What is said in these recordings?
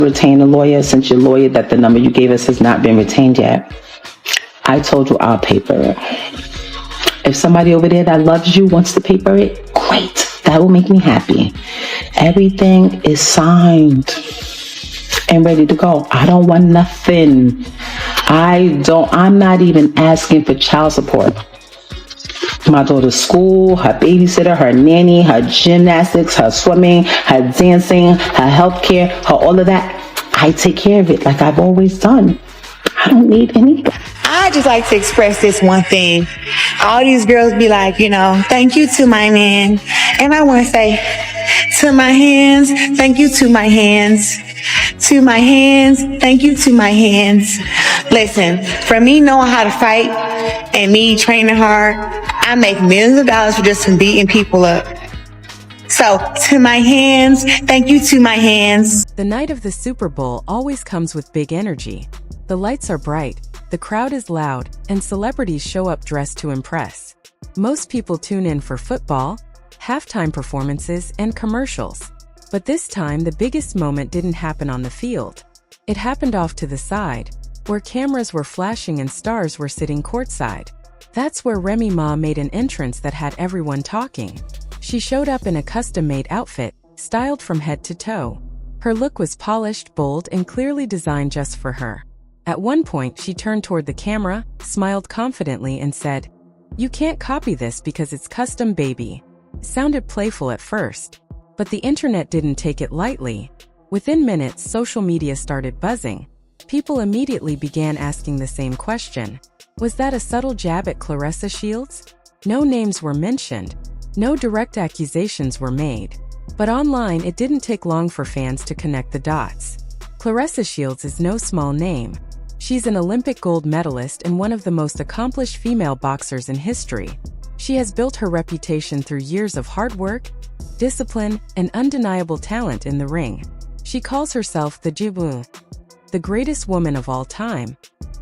retain a lawyer since your lawyer that the number you gave us has not been retained yet. I told you I'll paper it. If somebody over there that loves you wants to paper it, great. That will make me happy. Everything is signed and ready to go. I don't want nothing. I'm not even asking for child support. My daughter's school, her babysitter, her nanny, her gymnastics, her swimming, her dancing, her healthcare, her all of that. I take care of it like I've always done. I don't need anything. I just like to express this one thing. All these girls be like, thank you to my man. And I want to say, to my hands, thank you to my hands. To my hands, thank you to my hands. Listen, for me knowing how to fight and me training hard, I make millions of dollars for just from beating people up. So, to my hands, thank you to my hands. The night of the Super Bowl always comes with big energy. The lights are bright, the crowd is loud, and celebrities show up dressed to impress. Most people tune in for football, halftime performances, and commercials. But this time, the biggest moment didn't happen on the field. It happened off to the side, where cameras were flashing and stars were sitting courtside. That's where Remy Ma made an entrance that had everyone talking. She showed up in a custom-made outfit, styled from head to toe. Her look was polished, bold, and clearly designed just for her. At one point, she turned toward the camera, smiled confidently, and said, "You can't copy this because it's custom, baby." It sounded playful at first, but the internet didn't take it lightly. Within minutes, social media started buzzing. People immediately began asking the same question. Was that a subtle jab at Claressa Shields? No names were mentioned. No direct accusations were made. But online, it didn't take long for fans to connect the dots. Claressa Shields is no small name. She's an Olympic gold medalist and one of the most accomplished female boxers in history. She has built her reputation through years of hard work, discipline, and undeniable talent in the ring. She calls herself the Jibu, the greatest woman of all time,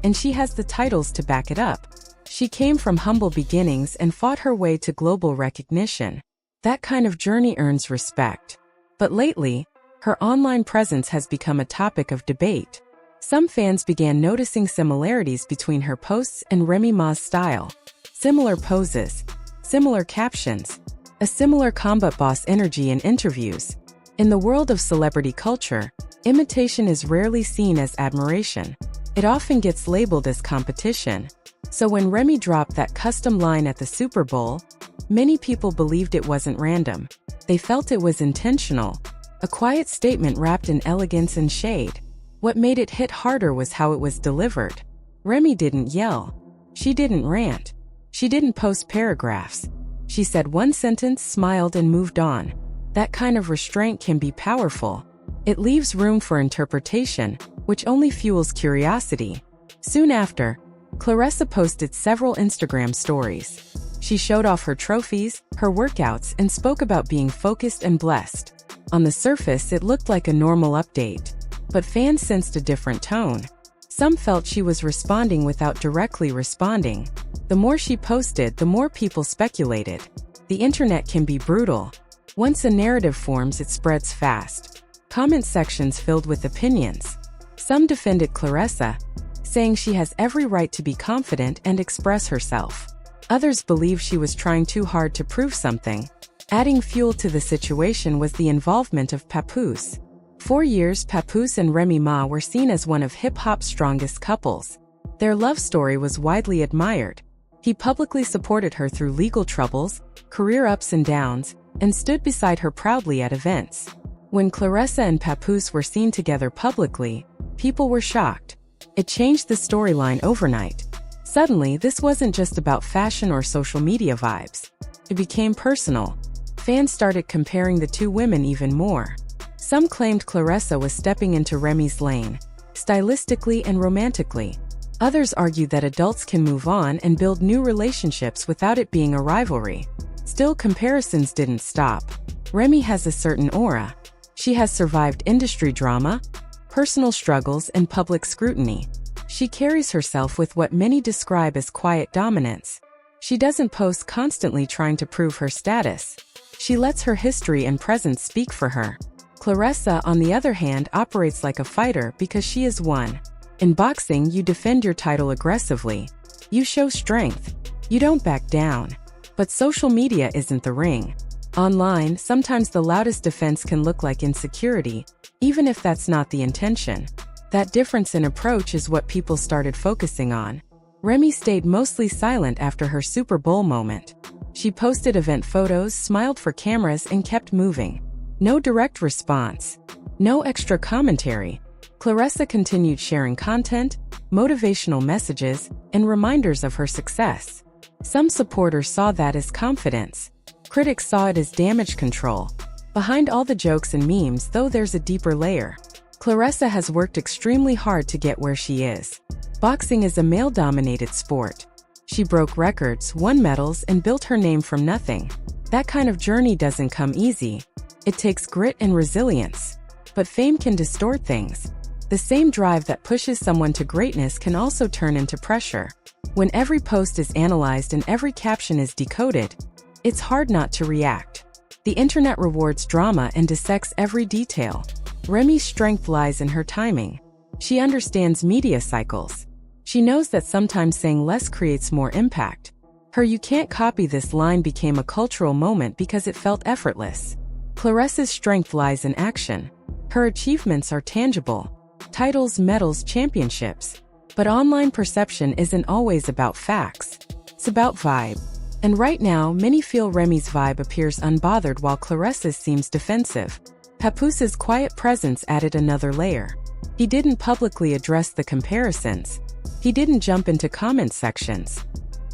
and she has the titles to back it up. She came from humble beginnings and fought her way to global recognition. That kind of journey earns respect. But lately, her online presence has become a topic of debate. Some fans began noticing similarities between her posts and Remy Ma's style. Similar poses, similar captions, a similar combat boss energy in interviews. In the world of celebrity culture, imitation is rarely seen as admiration. It often gets labeled as competition. So when Remy dropped that custom line at the Super Bowl, many people believed it wasn't random. They felt it was intentional. A quiet statement wrapped in elegance and shade. What made it hit harder was how it was delivered. Remy didn't yell. She didn't rant. She didn't post paragraphs. She said one sentence, smiled, and moved on. That kind of restraint can be powerful. It leaves room for interpretation, which only fuels curiosity. Soon after, Claressa posted several Instagram stories. She showed off her trophies, her workouts, and spoke about being focused and blessed. On the surface, it looked like a normal update. But fans sensed a different tone. Some felt she was responding without directly responding. The more she posted, the more people speculated. The internet can be brutal. Once a narrative forms, it spreads fast. Comment sections filled with opinions. Some defended Claressa, saying she has every right to be confident and express herself. Others believed she was trying too hard to prove something. Adding fuel to the situation was the involvement of Papoose. For years, Papoose and Remy Ma were seen as one of hip-hop's strongest couples. Their love story was widely admired. He publicly supported her through legal troubles, career ups and downs, and stood beside her proudly at events. When Claressa and Papoose were seen together publicly, people were shocked. It changed the storyline overnight. Suddenly, this wasn't just about fashion or social media vibes. It became personal. Fans started comparing the two women even more. Some claimed Claressa was stepping into Remy's lane, stylistically and romantically. Others argued that adults can move on and build new relationships without it being a rivalry. Still, comparisons didn't stop. Remy has a certain aura. She has survived industry drama, personal struggles, and public scrutiny. She carries herself with what many describe as quiet dominance. She doesn't post constantly trying to prove her status. She lets her history and presence speak for her. Claressa, on the other hand, operates like a fighter because she is one. In boxing, you defend your title aggressively. You show strength. You don't back down. But social media isn't the ring. Online, sometimes the loudest defense can look like insecurity, even if that's not the intention. That difference in approach is what people started focusing on. Remy stayed mostly silent after her Super Bowl moment. She posted event photos, smiled for cameras, and kept moving. No direct response. No extra commentary. Claressa continued sharing content, motivational messages, and reminders of her success. Some supporters saw that as confidence. Critics saw it as damage control. Behind all the jokes and memes, though, there's a deeper layer. Claressa has worked extremely hard to get where she is. Boxing is a male-dominated sport. She broke records, won medals, and built her name from nothing. That kind of journey doesn't come easy. It takes grit and resilience. But fame can distort things. The same drive that pushes someone to greatness can also turn into pressure. When every post is analyzed and every caption is decoded, it's hard not to react. The internet rewards drama and dissects every detail. Remy's strength lies in her timing. She understands media cycles. She knows that sometimes saying less creates more impact. Her "you can't copy this" line became a cultural moment because it felt effortless. Claressa's strength lies in action. Her achievements are tangible. Titles, medals, championships. But online perception isn't always about facts. It's about vibe. And right now, many feel Remy's vibe appears unbothered while Claressa's seems defensive. Papooses' quiet presence added another layer. He didn't publicly address the comparisons. He didn't jump into comment sections.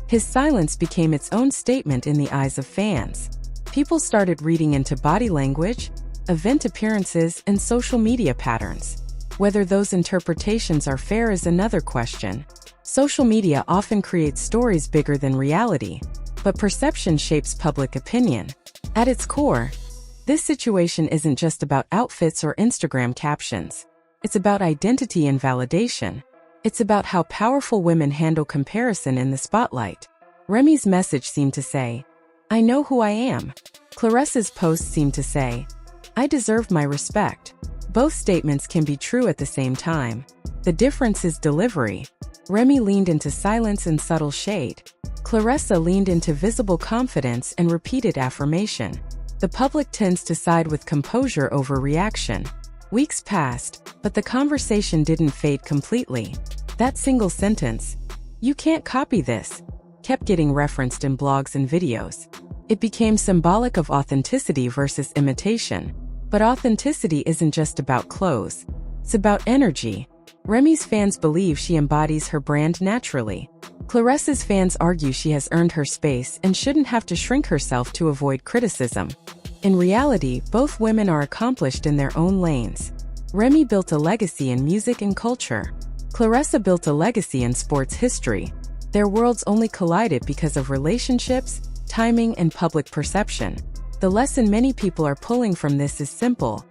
His silence became its own statement in the eyes of fans. People started reading into body language, event appearances, and social media patterns. Whether those interpretations are fair is another question. Social media often creates stories bigger than reality, but perception shapes public opinion. At its core, this situation isn't just about outfits or Instagram captions. It's about identity and validation. It's about how powerful women handle comparison in the spotlight. Remy's message seemed to say, "I know who I am." Claressa's post seemed to say, "I deserve my respect." Both statements can be true at the same time. The difference is delivery. Remy leaned into silence and subtle shade. Claressa leaned into visible confidence and repeated affirmation. The public tends to side with composure over reaction. Weeks passed, but the conversation didn't fade completely. That single sentence, "You can't copy this," kept getting referenced in blogs and videos. It became symbolic of authenticity versus imitation. But authenticity isn't just about clothes. It's about energy. Remy's fans believe she embodies her brand naturally. Claressa's fans argue she has earned her space and shouldn't have to shrink herself to avoid criticism. In reality, both women are accomplished in their own lanes. Remy built a legacy in music and culture. Claressa built a legacy in sports history. Their worlds only collided because of relationships, timing, and public perception. The lesson many people are pulling from this is simple.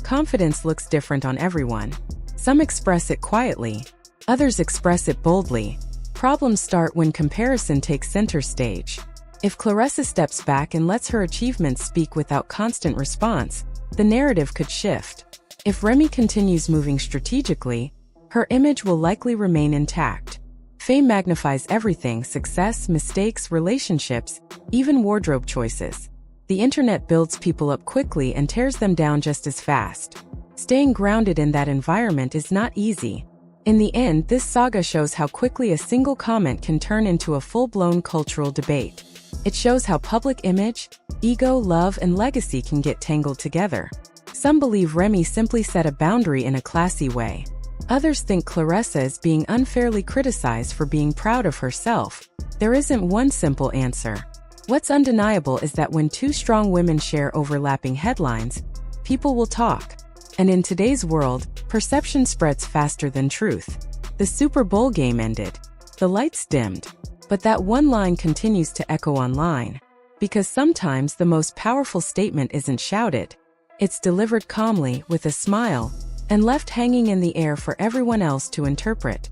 Confidence looks different on everyone. Some express it quietly. Others express it boldly. Problems start when comparison takes center stage. If Claressa steps back and lets her achievements speak without constant response, the narrative could shift. If Remy continues moving strategically, her image will likely remain intact. Fame magnifies everything: success, mistakes, relationships, even wardrobe choices. The internet builds people up quickly and tears them down just as fast. Staying grounded in that environment is not easy. In the end, this saga shows how quickly a single comment can turn into a full-blown cultural debate. It shows how public image, ego, love, and legacy can get tangled together. Some believe Remy simply set a boundary in a classy way. Others think Claressa is being unfairly criticized for being proud of herself. There isn't one simple answer. What's undeniable is that when two strong women share overlapping headlines, people will talk. And in today's world, perception spreads faster than truth. The Super Bowl game ended. The lights dimmed. But that one line continues to echo online. Because sometimes the most powerful statement isn't shouted. It's delivered calmly, with a smile, and left hanging in the air for everyone else to interpret.